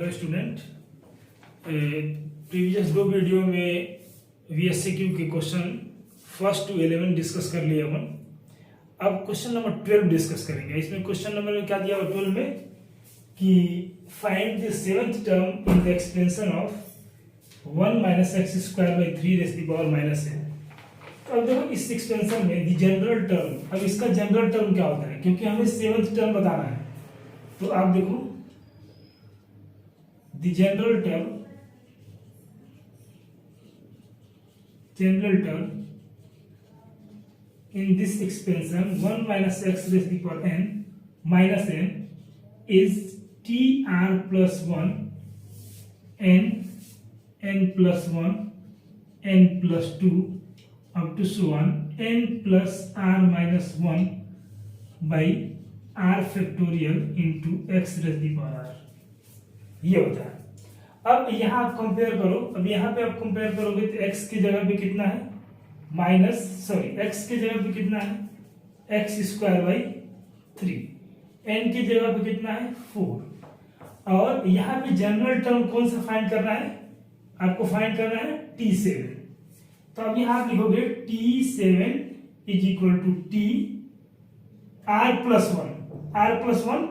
Hello student, previous दो video में VSCQ के क्वेश्चन 1 to 11 डिस्कस कर लिए अपन। अब क्वेश्चन नंबर 12 डिस्कस करेंगे। इसमें क्वेश्चन नंबर में क्या दिया हुआ 12 में कि find the seventh term in the expansion of 1 minus X square by 3 raise the power minus n। तो अब देखो इस एक्सपेंशन में द जनरल टर्म, अब इसका जनरल टर्म क्या होता है, क्योंकि हमें सेवेंथ टर्म बताना है। तो आप देखो the general term in this expansion 1 minus x raised to the power n minus n is tr plus 1 n plus 1 n plus 2 up to so on n plus r minus 1 by r factorial into x raised to the power r। ये होता है। अब यहाँ आप compare करो, अब यहाँ पे आप कंपेयर करोगे तो x की जगह पे कितना है x की जगह पे कितना है एक्स स्क्वायर बाई 3, n की जगह पे कितना है 4, और यहाँ पे जनरल टर्म कौन सा फाइंड करना है, आपको फाइंड करना है t7। तो अब यहाँ आप लिखोगे t7 is equal to t r+1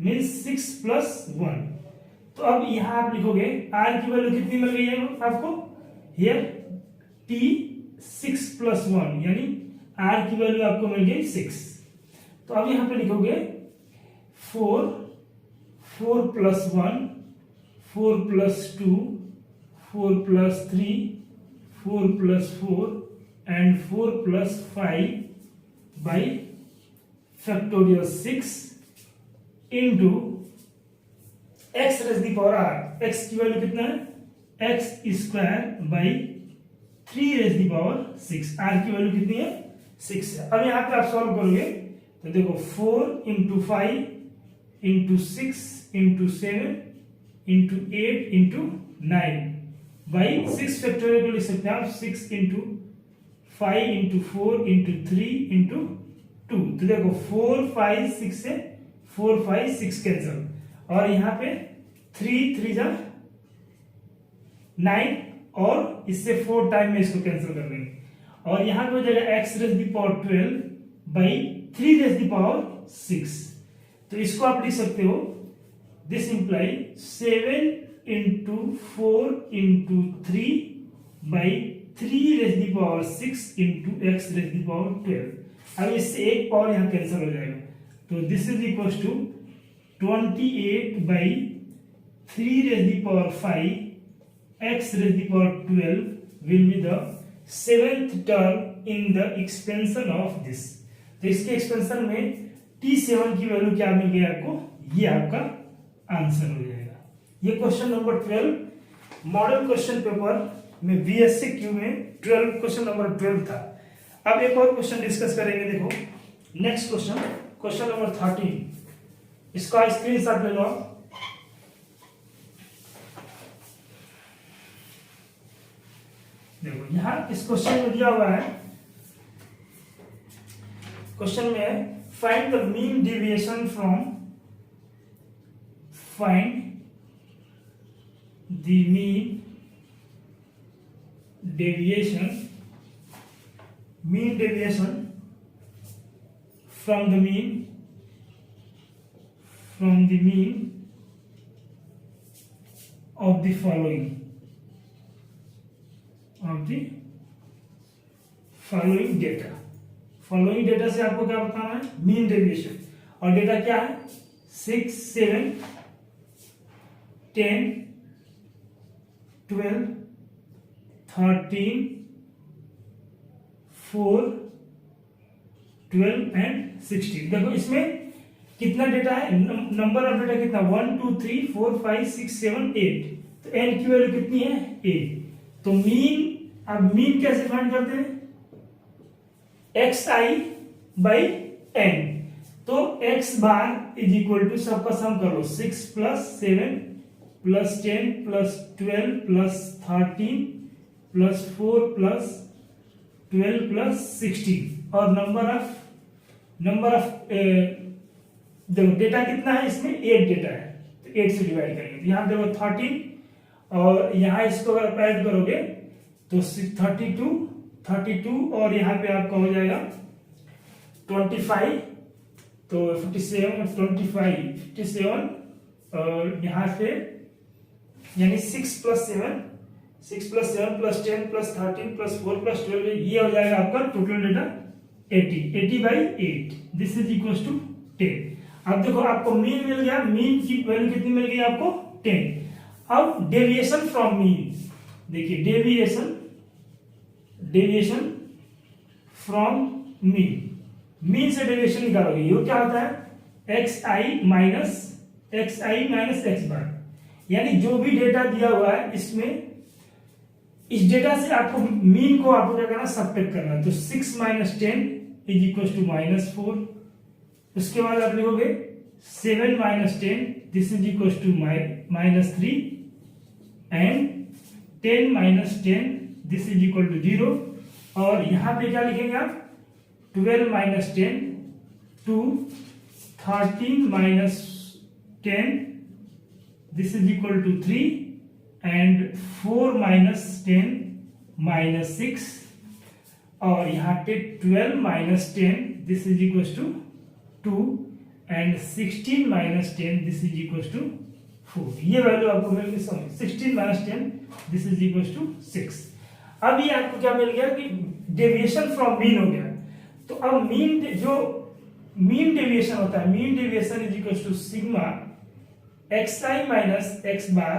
means 6 + 1। तो अब यहां आप लिखोगे r की वैल्यू कितनी मिल गई है आपको, हियर t6 + 1 यानी r की वैल्यू आपको मिल गई 6। तो अब यहां पे लिखोगे 4 + 1 4 + 2 4 + 3 4 + 4 and 4 + 5 by factorial 6 into x raise the power r। x की वैल्यू कितना है x square by 3 raise the power 6, r की वैल्यू कितनी है 6 है। अब यहाँ पे आप सॉल्व करोगे तो देखो 4 × 5 × 6 × 7 × 8 × 9 बाई 6 फैक्टोरियल को लिख सकते हैं आप 6 × 5 × 4 × 3 × 2। तो देखो 4 5 6 से 4 5 6 कैंसिल, और यहाँ पे 3 3 जा 9 और इससे 4 टाइम में इसको कैंसिल कर देंगे, और यहाँ पे हो जाएगा x raise the power 12 by 3 raise the power 6। तो इसको आप लिख सकते हो this imply 7 × 4 × 3 by 3 raise the power 6 × x raise the power 12। अब इससे एक पावर यहाँ कैंसिल हो जाएगा, तो this is equal to 28 by 3 raised the power 5 x raised the power 12 will be the seventh term in the expansion of this। तो इसके expansion में t7 की वैल्यू क्या मिल गई आपको, ये आपका आंसर हो जाएगा। ये question number 12 model question paper में VSCQ में 12 क्वेश्चन नंबर 12 था। अब एक और क्वेश्चन डिस्कस करेंगे। देखो नेक्स्ट क्वेश्चन नंबर 13, इसका स्क्रीनशॉट ले लो। देखो यहां इस क्वेश्चन में दिया हुआ है, क्वेश्चन में है find the mean deviation from mean deviation from the mean of the following data। Following data से आपको क्या बताना है, मीन डेविएशन, और डेटा क्या है 6 7 10 12 13 4 12 एंड 16। देखो इसमें कितना डेटा है, नंबर ऑफ डेटा कितना 1 2 3 4 5 6 7 8, तो n की वैल्यू कितनी है 8। तो मीन, अब मीन कैसे फाइंड करते हैं, xi बाई n। तो x bar is equal to सबका सम कर लो 6 + 7 + 10 + 12 + 13 + 4 + 12 + 16, और नंबर ऑफ देखो डेटा कितना है इसमें 8 डेटा है, तो तो 8 से डिवाइड करेंगे तो यहाँ देखो 13 और यहाँ इसको अगर आप ऐड करोगे तो 32 और यहाँ पे आपका हो जाएगा 25 तो 57 27 और यहाँ पे यानी 6 + 7 + 10 + 13 + 4 + 12 ये हो जाएगा आपका total data 80/8 this is equal to 10। अब देखो आपको मीन मिल गया, मीन की वैल्यू कितनी मिल गई आपको 10। अब डेविएशन फ्रॉम मीन देखिए, डेविएशन फ्रॉम मीन से डेविएशन निकालोगे ये क्या होता है xi माइनस x बार, यानी जो भी डेटा दिया हुआ है इसमें इस डेटा से आपको मीन को आपको क्या करना सब्ट्रैक्ट करना है। तो 6 - 10 = -4। उसके बाद आप लिखोगे 7 - 10 this is equal to -3 and 10 - 10 this is equal to 0। और यहां पे क्या लिखेंगे आप 12 - 10 to 13 - 10 this is equal to 3 and 4 - 10 - 6 और यहाँ पे 12 - 10 this is equal to 2 and 16 - 10 this is equal to 4। ये वैल्यू आपको मिल गई। 16 - 10 दिस इज इक्वल टू 6। अब ये आपको क्या मिल गया कि डेविएशन फ्रॉम मीन हो गया। तो अब मीन डेविएशन होता है, mean deviation is equal to sigma xi minus x bar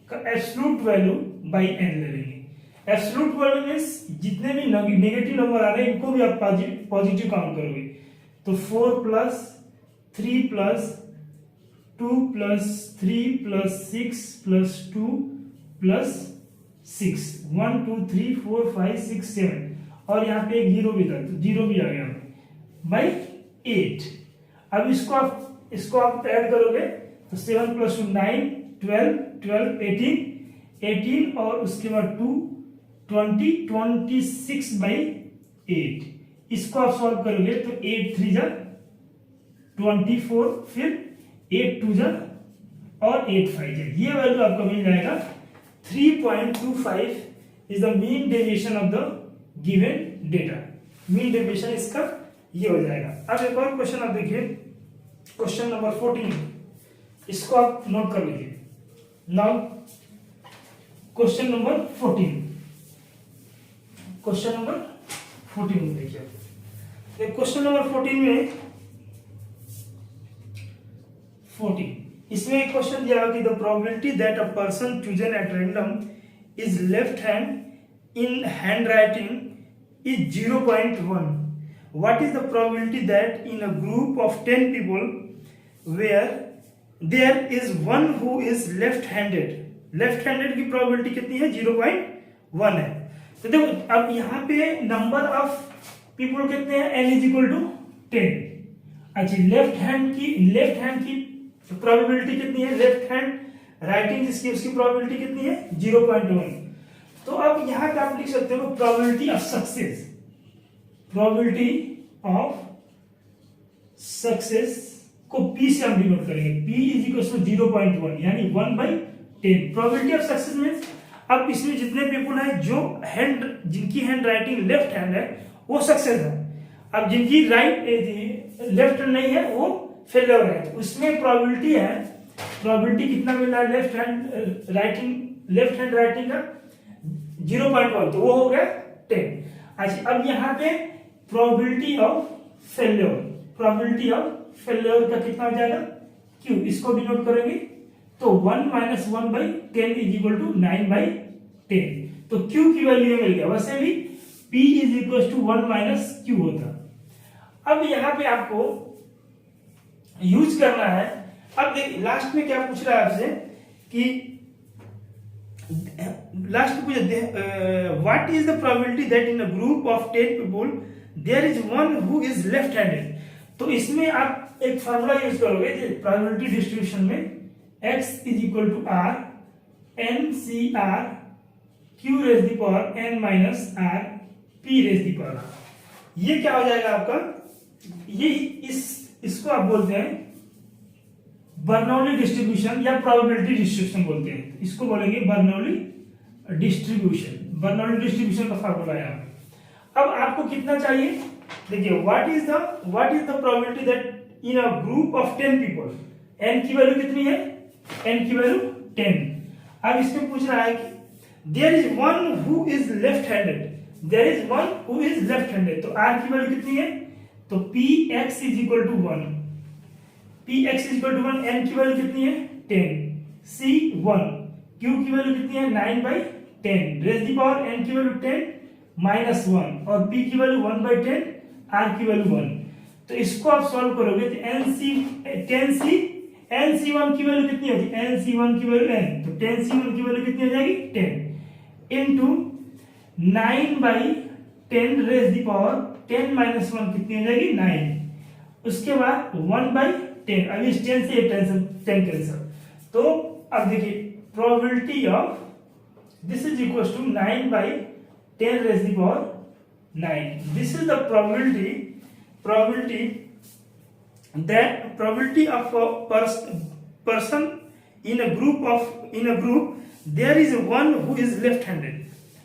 का एब्सोल्यूट वैल्यू बाई n ले लेंगे। एब्सोल्यूट वैल्यू मींस जितने भी नेगेटिव नंबर आ रहे हैं इनको भी आप पॉजिटिव काउंट करोगे। तो 4 + 3 + 2 + 3 + 6 + 2 + 6 1 2 3 4 5 6 7 और यहाँ पे एक 0 भी था तो 0 भी आ गया बाई 8। अब इसको आप ऐड करोगे तो 7 + 2 9 12 12 18 और उसके बाद 2 20 26/8। इसको आप सॉल्व करोगे तो 8 3 जा 24 फिर 8 2 जा और 8 5 जा। ये वैल्यू आपको मिल जाएगा 3.25 is the mean deviation of the given data. Mean deviation इसका ये हो जाएगा। अब एक और क्वेश्चन आप देखिए, क्वेश्चन नंबर 14, इसको आप नोट कर लीजिए। नाउ क्वेश्चन नंबर 14 में देखिए, क्वेश्चन नंबर 14 इसमें एक क्वेश्चन दिया कि the probability that a person chosen at random is left hand in handwriting is 0.1। What is the probability that in a group of 10 people where there is one who is left handed की probability कितनी है 0.1 है। तो देखो अब यहाँ पे number of people कितने हैं n = 10। अच्छा, लेफ्ट हैंड की प्रोबेबिलिटी कितनी है, लेफ्ट हैंड राइटिंग जिसकी उसकी प्रोबेबिलिटी कितनी है 0.1। तो अब यहाँ पे आप लिख सकते हो प्रोबेबिलिटी ऑफ सक्सेस को P से हम डिनोट करेंगे। P = 0.1 यानी 1/10। प्रोबेबिलिटी ऑफ सक्सेस मींस अब इसमें जितने पीपल हैं जिनकी हैंड राइटिंग लेफ्ट हैंड है वो सक्सेस है। अब जिनकी लेफ्ट हैंड नहीं है वो फेलियर है। तो उसमें प्रोबेबिलिटी कितना मिल रहा है लेफ्ट हैंड राइटिंग का 0.1, तो वो हो गया 10। अच्छा, अब यहाँ पे प्रोबेबिलिटी ऑफ फेलियर का कितना हो जाएगा Q, इसको डिनोट करेंगे तो 1 - 1/10 = 9/10। तो Q की वैल्यू मिल गया। वैसे भी P = 1 - Q होता। अब यहाँ पे आपको यूज करना है। अब देखिए लास्ट में क्या पूछ रहा है आपसे कि what is the probability that in a group of 10 people there is one who is left handed. तो इसमें आप एक फार्मूला यूज करोगे प्रोबेबिलिटी डिस्ट्रीब्यूशन में x = r NCr Q⁻n - r P⁻r। ये क्या हो जाएगा आपका, ये इसको आप बोलते हैं बर्नौली डिस्ट्रीब्यूशन या प्रोबेबिलिटी डिस्ट्रीब्यूशन बोलते हैं, इसको बोलेंगे बर्नौली डिस्ट्रीब्यूशन। बर्नौली डिस्ट्रीब्यूशन का फार्मूला है। अब आपको कितना चाहिए, देखिए what is the probability that in a group of 10 people, n की वैल्यू कितनी है, n की वैल्यू 10। अब इसमें पूछ रहा है कि there is one who is left handed, there is one who is left handed, तो r की वैल्यू कितनी है, तो px is equal to 1, px is equal to 1, n की वैल्यू कितनी है 10, c 1, q की वैल्यू कितनी है 9/10, रेज़ द पावर n की वैल्यू 10 माइनस 1 और p की वैल्यू 1/10, r की वैल्यू 1। तो इसको आप सॉल्व करोगे तो nc1 की वैल्यू कितनी होगी, nc1 की वैल्यू n, तो 10c1 की वैल्यू कितनी हो जाएगी 10 into 9/10 raise the power 10 minus 1 कितनी हो जाएगी 9, उसके बाद 1/10, अब इस 10 से 10 कैंसिल। तो अब देखिए probability of this is equal to 9/10 raise the power 9, this is the probability of a person in a group there is one who is left handed।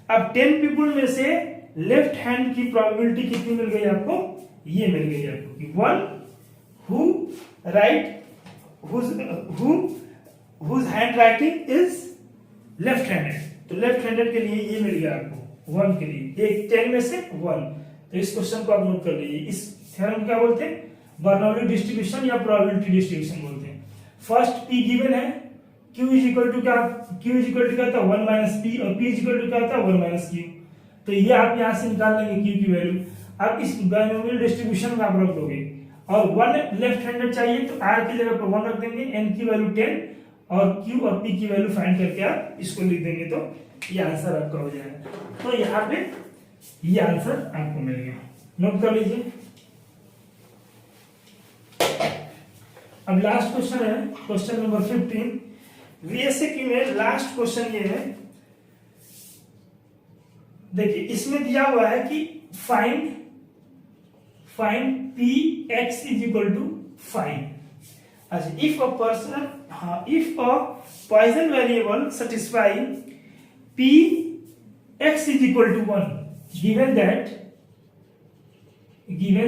अब 10 पीपल में से लेफ्ट हैंड की प्रोबेबिलिटी कितनी मिल गई आपको, ये मिल गई आपको कि one who right whose hand writing is left handed, तो लेफ्ट हैंडेड के लिए ये मिल गया आपको 1 के लिए, एक 10 में से 1। तो इस क्वेश्चन को आप नोट कर लीजिए। इस थ्योरम क्या बोलते हैं, बर्नौली डिस्ट्रीब्यूशन या प्रोबेबिलिटी डिस्ट्रीब्यूशन बोलते हैं। फर्स्ट p गिवन है, q इज इक्वल टू क्या, q इज इक्वल टू क्या था 1 माइनस p और p इज इक्वल टू क्या था 1 माइनस q, तो ये आप यहां से निकाल लेंगे q की वैल्यू। अब इस बाइनोमियल डिस्ट्रीब्यूशन में आप रख दोगे और 1 लेफ्ट हैंडेड चाहिए तो r की जगह पर 1 रख देंगे, n की वैल्यू 10 और q और p की वैल्यू फाइंड करके आप इसको लिख देंगे तो ये आंसर आपका हो जाएगा। तो यहाँ पे ये आंसर आपको मिल गया, नोट कर लीजिए। अब लास्ट क्वेश्चन है क्वेश्चन नंबर 15 वीएसए में। लास्ट क्वेश्चन ये है, देखिए इसमें दिया हुआ है कि find P X is equal to 5। अच्छा, if a Poisson variable satisfy P X is equal to 1 given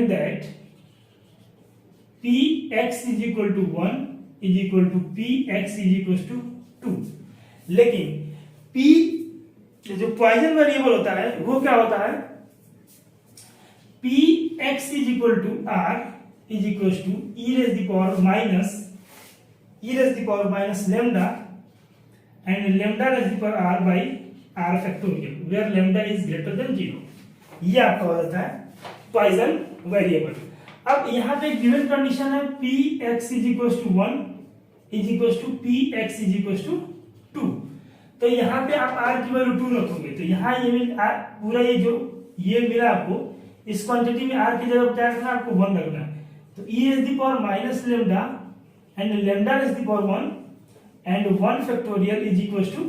that px is equal to 1 is equal to px is equal to 2। लेकिन p जो पॉइजन वेरिएबल होता है वो क्या होता है, px is equal to r is equal to e raised the power minus lambda and lambda raised the power r by r factorial where lambda is greater than 0। ये आपका हो जाता है पॉइजन वेरिएबल। अब यहाँ पे गिवन कंडीशन है px is equals to 1 is equals to px is equals to 2। तो यहाँ पे आप r की वैल्यू 2 रखोगे तो यहाँ ये पूरा ये जो ये मिला आपको, इस क्वांटिटी में r की जगह क्या रखना है, आपको 1 रखना है। तो e raised the power minus lambda and lambda raised the power 1 and 1 factorial is equals to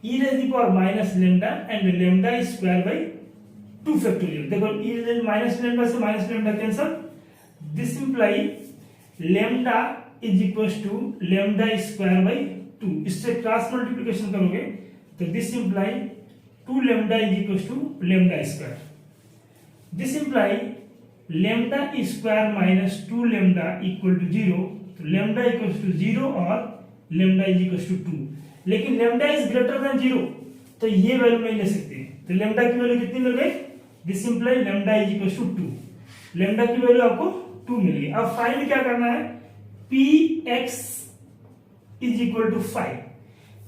e raised the power minus lambda and lambda is square by 2 factorial। देखो e raised minus lambda से minus lambda cancel, this imply lambda is equals to lambda square by 2। इससे cross multiplication करोगे तो this imply 2 lambda is equals to lambda square। This imply lambda square minus 2 lambda equal to 0, तो lambda equals to 0 और lambda is equals to 2। लेकिन lambda is greater than 0 तो ये value नहीं ले सकते, तो lambda की वैल्यू कितनी मिल गई, this imply lambda is equals to 2, lambda की वैल्यू आपको 2 मिल गई। अब फाइंड क्या करना है, px is equal to 5,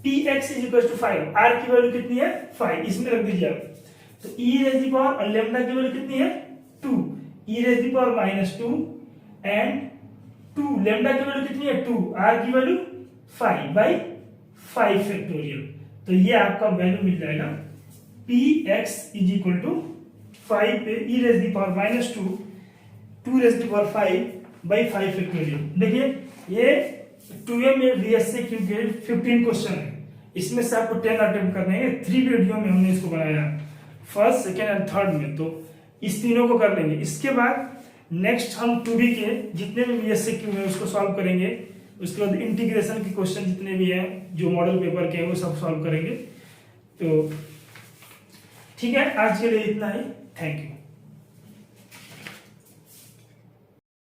px is equal to 5, r की वैल्यू कितनी है 5, इसमें रख दीजिए आप। तो e raised the power और lambda की वैल्यू कितनी है 2, e raised the power minus 2 and 2 lambda की वैल्यू कितनी है 2, r की वैल्यू 5 by 5 फैक्टोरियल। तो ये आपका वैल्यू मिल जाएगा px is equal to 5 पे e raised the power minus 2 raised the power 5 by 5 factorial. देखिए ये 2a में VSQ के 15 क्वेश्चन है, इसमें से आपको 10 अटेम्प्ट करने हैं। 3 वीडियो में हमने इसको बनाया, फर्स्ट सेकेंड एंड थर्ड में, तो इस तीनों को कर लेंगे। इसके बाद नेक्स्ट हम 2b के जितने भी VSQ में उसको सॉल्व करेंगे उसके बाद इंटीग्रेशन के क्वेश्चन जितने भी हैं जो मॉडल पेपर के हैं वो सब सॉल्व करेंगे। तो ठीक है, आज के लिए इतना ही। Thank you.